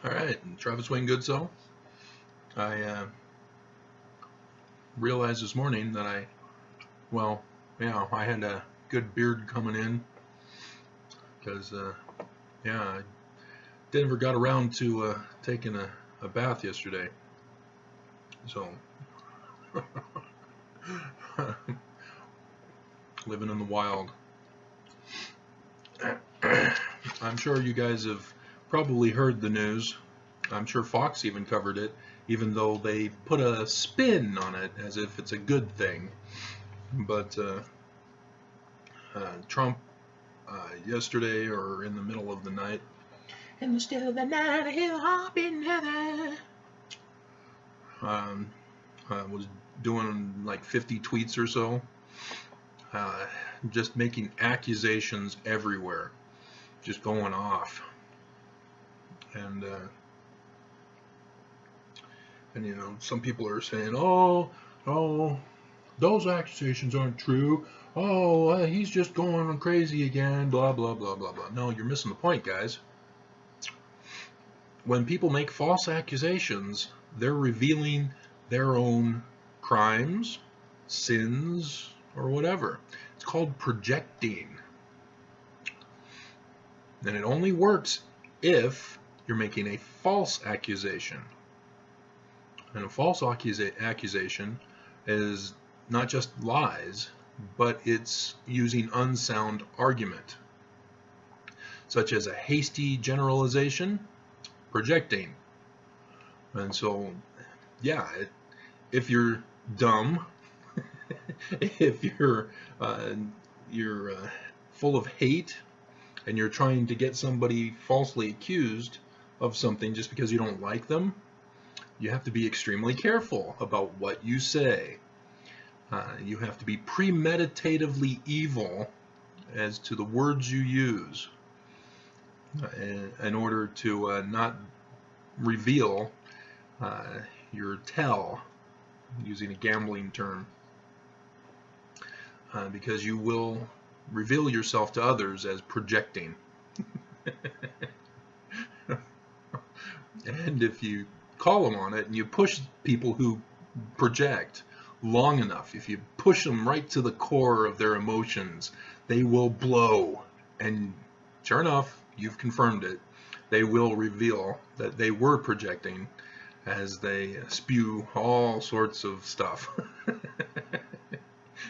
All right, Travis Wayne Goodsoe. I realized this morning that I had a good beard coming in because, I never got around to taking a bath yesterday. So, living in the wild. I'm sure you guys have probably heard the news. I'm sure Fox even covered it, even though they put a spin on it as if it's a good thing. But Trump, yesterday or in the middle of the night, in the still of the night, he'll hop in heaven, was doing like 50 tweets or so, just making accusations everywhere, just going off. And you know, some people are saying, oh, those accusations aren't true. Oh, he's just going crazy again, blah, blah, blah, blah, blah. No, you're missing the point, guys. When people make false accusations, they're revealing their own crimes, sins, or whatever. It's called projecting. And it only works if you're making a false accusation. And a false accusation is not just lies, but it's using unsound argument, such as a hasty generalization, projecting. And so, yeah, if you're dumb, if you're full of hate, and you're trying to get somebody falsely accused of something just because you don't like them, you have to be extremely careful about what you say. You have to be premeditatively evil as to the words you use in order to not reveal your tell, using a gambling term, because you will reveal yourself to others as projecting. And if you call them on it and you push people who project long enough, if you push them right to the core of their emotions, they will blow. And sure enough, you've confirmed it. They will reveal that they were projecting as they spew all sorts of stuff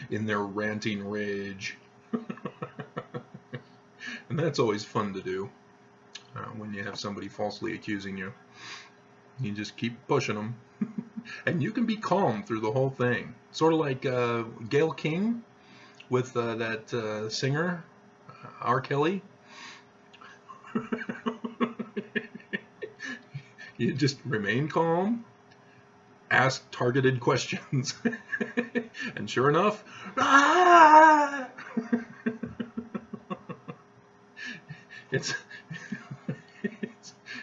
in their ranting rage. And that's always fun to do when you have somebody falsely accusing you. You just keep pushing them. And you can be calm through the whole thing. Sort of like Gayle King with that singer, R. Kelly. You just remain calm, ask targeted questions, and sure enough, ah!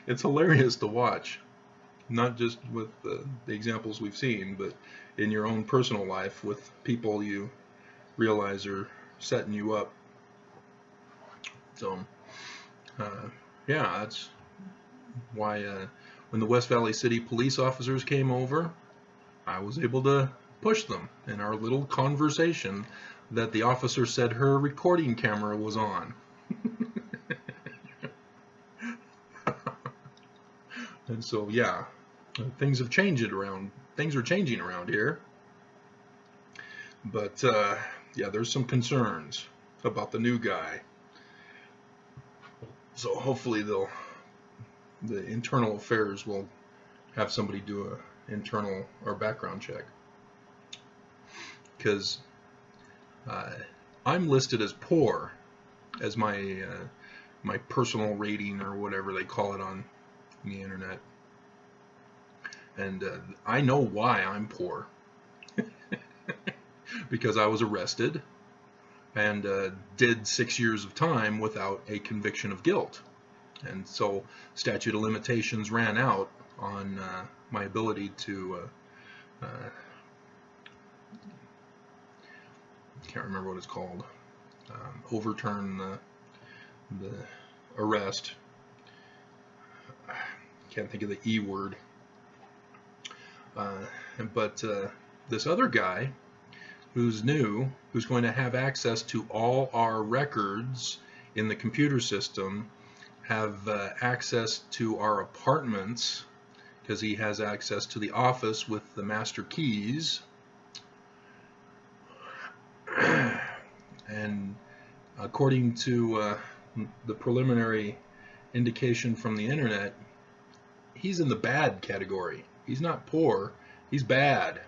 It's hilarious to watch. Not just with the examples we've seen, but in your own personal life with people you realize are setting you up. So, that's why when the West Valley City police officers came over, I was able to push them in our little conversation that the officer said her recording camera was on. And so, yeah, things have changed around. Things are changing around here. But, there's some concerns about the new guy. So hopefully the internal affairs will have somebody do a internal or background check. Because I'm listed as poor as my my personal rating or whatever they call it on the internet. And I know why I'm poor. Because I was arrested and did 6 years of time without a conviction of guilt. And so statute of limitations ran out on my ability to can't remember what it's called, overturn the arrest. can't think of the E word. But this other guy who's new, who's going to have access to all our records in the computer system, have access to our apartments, because he has access to the office with the master keys. And according to the preliminary indication from the internet, he's in the bad category. He's not poor, he's bad.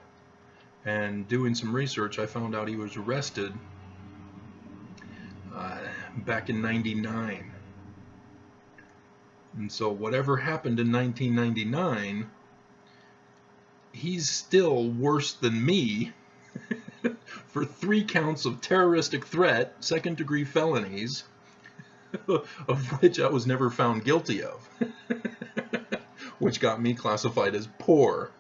And doing some research, I found out he was arrested back in '99. And so whatever happened in 1999, he's still worse than me for 3 counts of terroristic threat, second-degree felonies, of which I was never found guilty of, which got me classified as poor.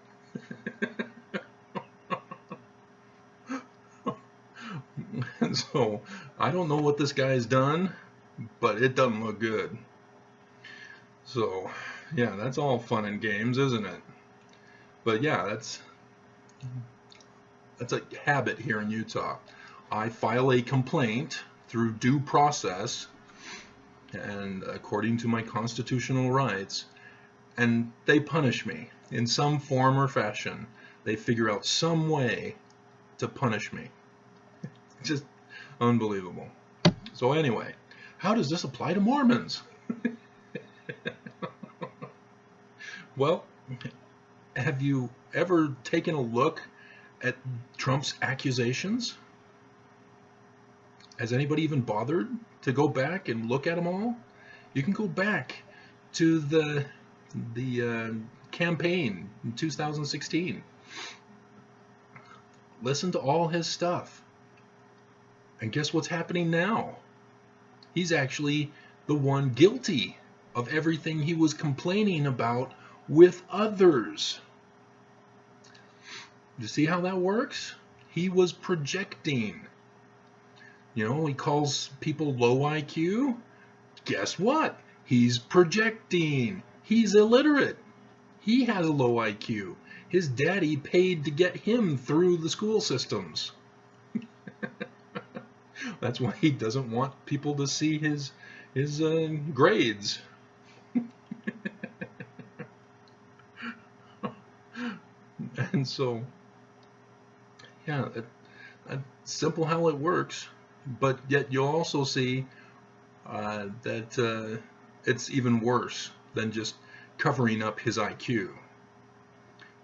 And so I don't know what this guy's done, but it doesn't look good. So yeah, that's all fun and games, isn't it? But yeah, that's a habit here in Utah. I file a complaint through due process and according to my constitutional rights, and they punish me in some form or fashion. They figure out some way to punish me. Just unbelievable. So anyway, how does this apply to Mormons? Well, have you ever taken a look at Trump's accusations? Has anybody even bothered to go back and look at them all? You can go back to the campaign in 2016. Listen to all his stuff. And guess what's happening now? He's actually the one guilty of everything he was complaining about with others. You see how that works? He was projecting. You know, he calls people low IQ. Guess what? He's projecting. He's illiterate. He has a low IQ. His daddy paid to get him through the school systems. That's why he doesn't want people to see his grades. And so, yeah, it's simple how it works, but yet you'll also see that it's even worse than just covering up his IQ.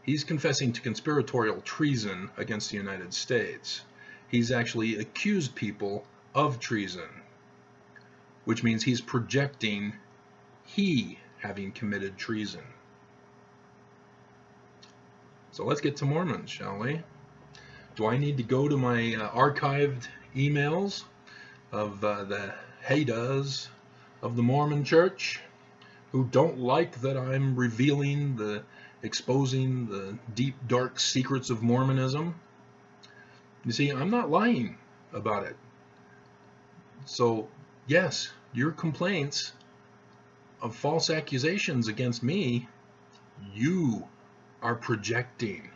He's confessing to conspiratorial treason against the United States. He's actually accused people of treason, which means he's projecting he having committed treason. So let's get to Mormons, shall we? Do I need to go to my archived emails of the haters of the Mormon Church who don't like that I'm exposing the deep, dark secrets of Mormonism? You see, I'm not lying about it. So, yes, your complaints of false accusations against me, you are projecting.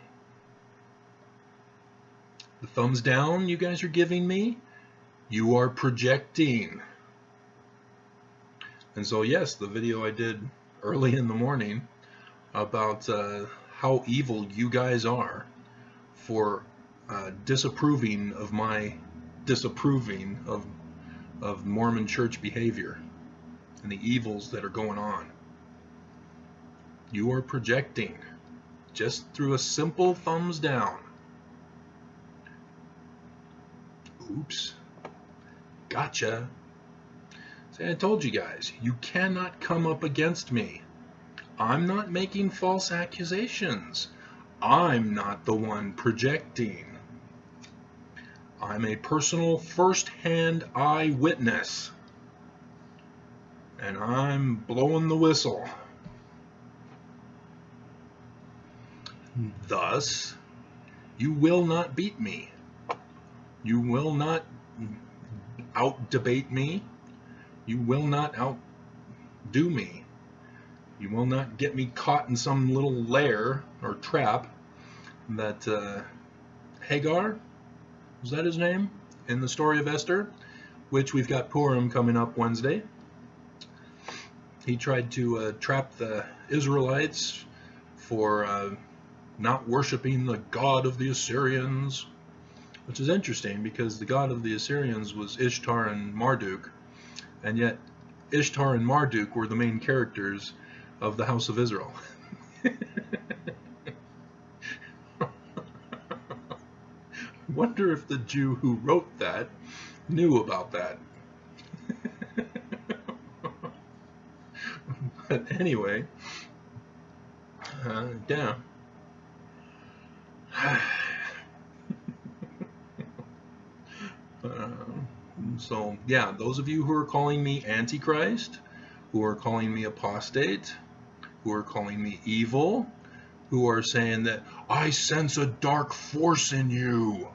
The thumbs down you guys are giving me, you are projecting. And so yes, the video I did early in the morning about how evil you guys are for disapproving of my disapproving of Mormon church behavior and the evils that are going on. You are projecting just through a simple thumbs down. Oops. Gotcha. See, I told you guys, you cannot come up against me. I'm not making false accusations. I'm not the one projecting. I'm a personal first-hand eyewitness. And I'm blowing the whistle. Thus, you will not beat me. You will not out-debate me. You will not outdo me. You will not get me caught in some little lair or trap that Hagar, was that his name, in the story of Esther, which we've got Purim coming up Wednesday. He tried to trap the Israelites for not worshiping the god of the Assyrians, which is interesting because the god of the Assyrians was Ishtar and Marduk, and yet Ishtar and Marduk were the main characters of the House of Israel. Wonder if the Jew who wrote that knew about that. But anyway, yeah. So, yeah, those of you who are calling me Antichrist, who are calling me apostate, who are calling me evil, who are saying that I sense a dark force in you,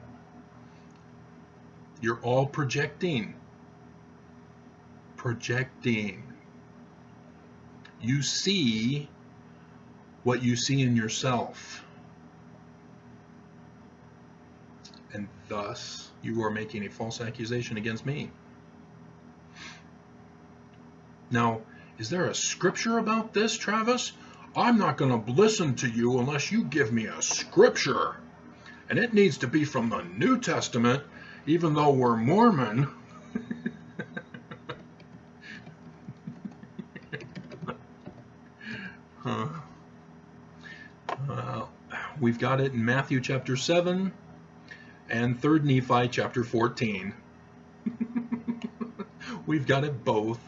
you're all projecting. Projecting. You see what you see in yourself. And thus, you are making a false accusation against me. Now, is there a scripture about this, Travis? I'm not going to listen to you unless you give me a scripture. And it needs to be from the New Testament, even though we're Mormon. We've got it in Matthew chapter 7 and 3rd Nephi chapter 14. We've got it both.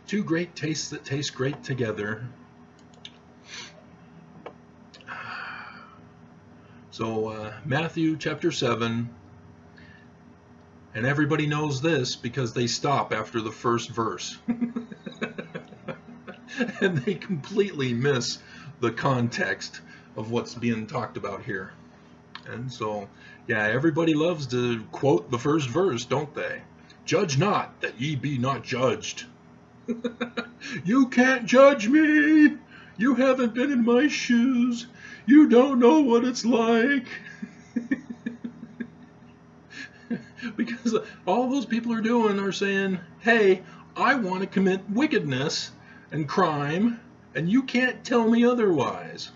Two great tastes that taste great together. So Matthew chapter 7, and everybody knows this because they stop after the first verse. And they completely miss the context of what's being talked about here. And so, yeah, everybody loves to quote the first verse, don't they? Judge not, that ye be not judged. You can't judge me. You haven't been in my shoes. You don't know what it's like. Because all those people are doing are saying, hey, I want to commit wickedness and crime, and you can't tell me otherwise.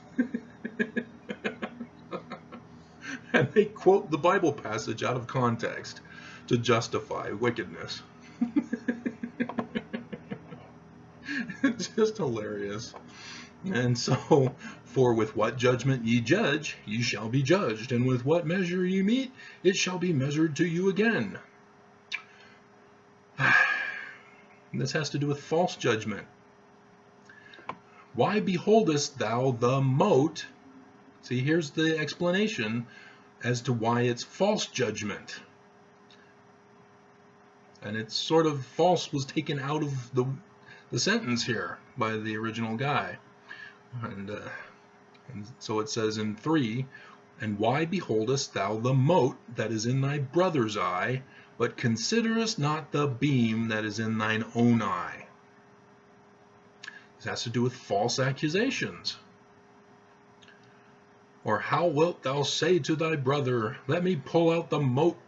And they quote the Bible passage out of context to justify wickedness. It's just hilarious. And so, for with what judgment ye judge, ye shall be judged, and with what measure ye meet, it shall be measured to you again. This has to do with false judgment. Why beholdest thou the mote? See, here's the explanation as to why it's false judgment. And it's sort of false was taken out of the sentence here by the original guy. And so it says in 3, and why beholdest thou the mote that is in thy brother's eye, but considerest not the beam that is in thine own eye? This has to do with false accusations. Or how wilt thou say to thy brother, let me pull out the mote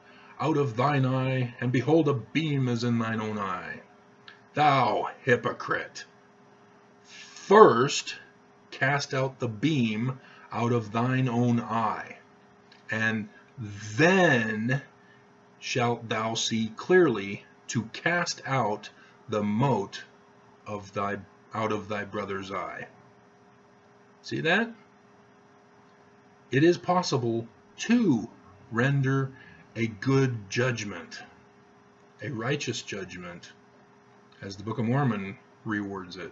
out of thine eye, and behold, a beam is in thine own eye? Thou hypocrite! First cast out the beam out of thine own eye, and then shalt thou see clearly to cast out the mote out of thy brother's eye. See that? It is possible to render a good judgment, a righteous judgment, as the Book of Mormon rewords it.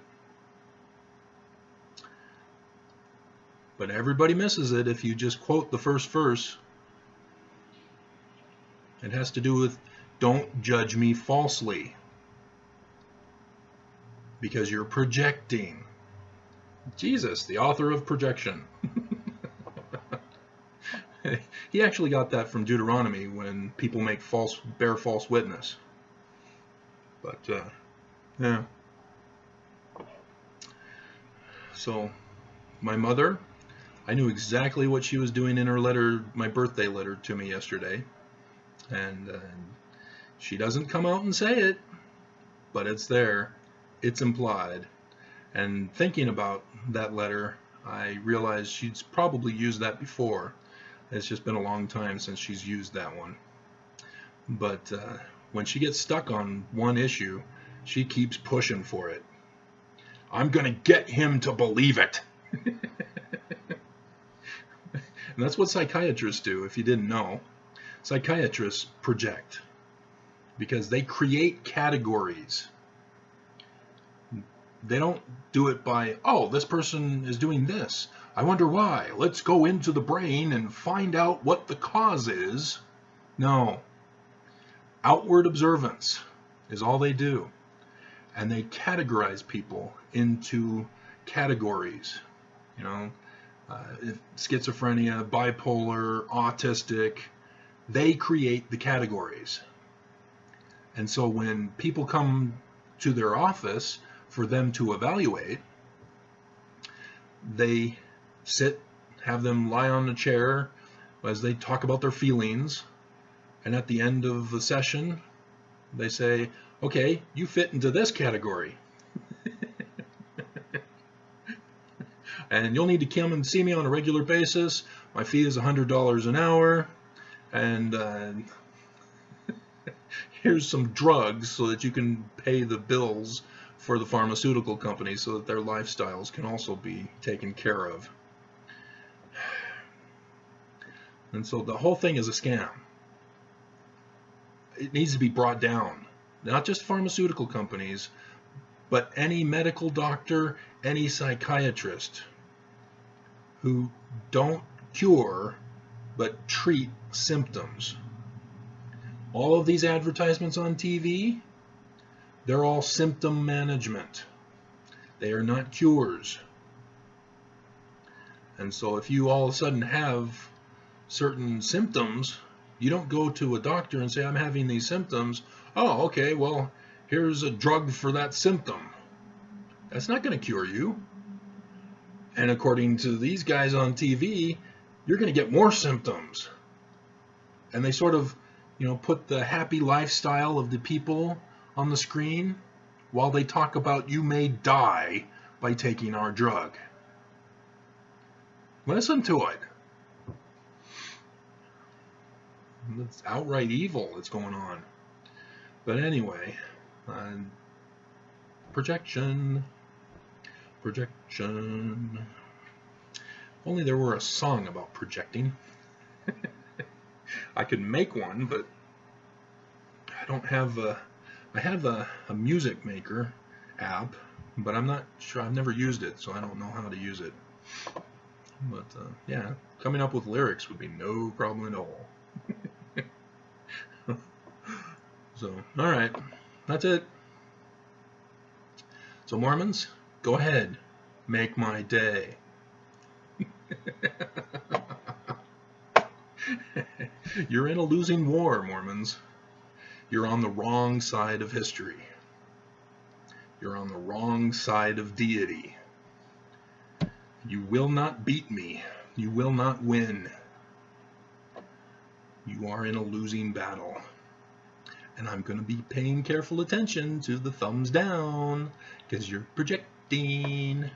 But everybody misses it if you just quote the first verse. It has to do with, don't judge me falsely, because you're projecting. Jesus, the author of projection. He actually got that from Deuteronomy when people bear false witness. But, yeah. So my mother, I knew exactly what she was doing in her letter, my birthday letter to me yesterday. And she doesn't come out and say it, but it's there. It's implied. And thinking about that letter, I realized she's probably used that before. It's just been a long time since she's used that one. But when she gets stuck on one issue, she keeps pushing for it. I'm going to get him to believe it. And that's what psychiatrists do, if you didn't know. Psychiatrists project because they create categories. They don't do it by, oh, this person is doing this. I wonder why. Let's go into the brain and find out what the cause is. No. Outward observance is all they do. And they categorize people into categories. You know, schizophrenia, bipolar, autistic. They create the categories. And so when people come to their office for them to evaluate, they sit, have them lie on a chair as they talk about their feelings, and at the end of the session they say, okay, you fit into this category. And you'll need to come and see me on a regular basis. My fee is $100 an hour, and here's some drugs so that you can pay the bills for the pharmaceutical company so that their lifestyles can also be taken care of. And so the whole thing is a scam. It needs to be brought down. Not just pharmaceutical companies, but any medical doctor, any psychiatrist who don't cure but treat symptoms. All of these advertisements on TV, they're all symptom management. They are not cures. And so if you all of a sudden have certain symptoms, you don't go to a doctor and say, I'm having these symptoms. Oh, okay, well, here's a drug for that symptom. That's not going to cure you. And according to these guys on TV, you're going to get more symptoms. And they sort of, you know, put the happy lifestyle of the people on the screen while they talk about you may die by taking our drug. Listen to it. It's outright evil that's going on. But anyway, projection. Only there were a song about projecting. I could make one, but I don't have I have a music maker app, but I'm not sure. I've never used it, so I don't know how to use it. But yeah, coming up with lyrics would be no problem at all. So, all right, that's it. So Mormons, go ahead, make my day. You're in a losing war, Mormons. You're on the wrong side of history. You're on the wrong side of deity. You will not beat me. You will not win. You are in a losing battle. And I'm going to be paying careful attention to the thumbs down because you're projecting.